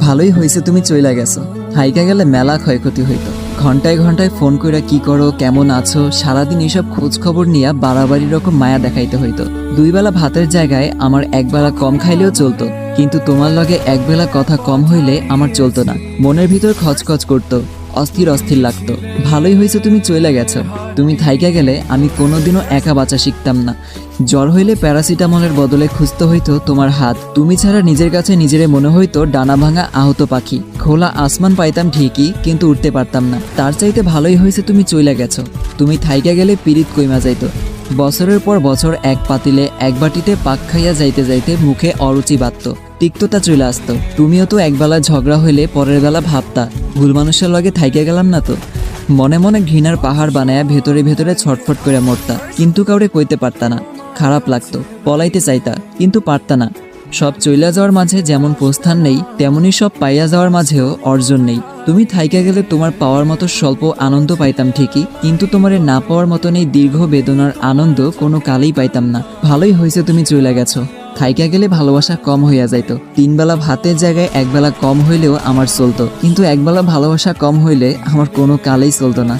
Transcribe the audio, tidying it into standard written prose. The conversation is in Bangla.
ভালোই হয়েছে তুমি চইলা গেছো। থাইকা গেলে মেলা ক্ষয়ক্ষতি হইতো। ঘন্টায় ঘন্টায় ফোন কইরা কি করো, কেমন আছো, সারাদিন এসব খোঁজ খবর নিয়ে বাড়াবাড়ি রকম মায়া দেখাইতে হইতো। 2 বেলা ভাতের জায়গায় আমার 1 বেলা কম খাইলেও চলতো, কিন্তু তোমার লগে 1 বেলা কথা কম হইলে আমার চলতো না। মনের ভিতর খচখচ করতো, অস্থির অস্থির লাগতো। ভালোই হয়েছে তুমি চইলা গেছো। তুমি থাইকা গেলে আমি কোনোদিনও একা বাঁচা শিখতাম না। জ্বর হইলে প্যারাসিটামলের বদলে খুঁজতে হইতো তোমার হাত। তুমি ছাড়া নিজের কাছে নিজেরে মনে হইতো ডানা ভাঙা আহত পাখি। খোলা আসমান পাইতাম ঠিকই, কিন্তু উঠতে পারতাম না। তার চাইতে ভালোই হয়েছে তুমি চইলা গেছো। তুমি থাইকা গেলে পিরিত কইমা যাইতো। বছরের পর বছর এক পাতিলে এক বাটিতে পাক খাইয়া যাইতে যাইতে মুখে অরুচি বাঁধত, তিক্ততা চলে আসতো। তুমিও তো একবেলা ঝগড়া হইলে পরের বেলা ভাবতা ভুল মানুষের লগে থাইকা গেলাম না তো। মনে মনে ঘৃণার পাহাড় বানায়া ভেতরে ভেতরে ছটফট করে মরতা, কিন্তু কাউরে কইতে পারতা না। খারাপ লাগতো, পলাইতে চাইতা, কিন্তু পারতা না। সব চইলা যাওয়ার মাঝে যেমন প্রস্থান নেই, তেমনি সব পাইয়া যাওয়ার মাঝেও অর্জন নেই। তুমি থাইকা গেলে তোমার পাওয়ার মতো স্বল্প আনন্দ পাইতাম ঠিকই, কিন্তু তোমারে না পাওয়ার মতন এই দীর্ঘ বেদনার আনন্দ কোনো কালেই পাইতাম না। ভালোই হয়েছে তুমি চইলা গেছো। থাইকা গেলে ভালোবাসা কম হইয়া যাইতো। 3 বেলা ভাতের জায়গায় 1 বেলা কম হইলেও আমার চলতো, কিন্তু 1 বেলা ভালোবাসা কম হইলে আমার কোনো কালেই চলতো না।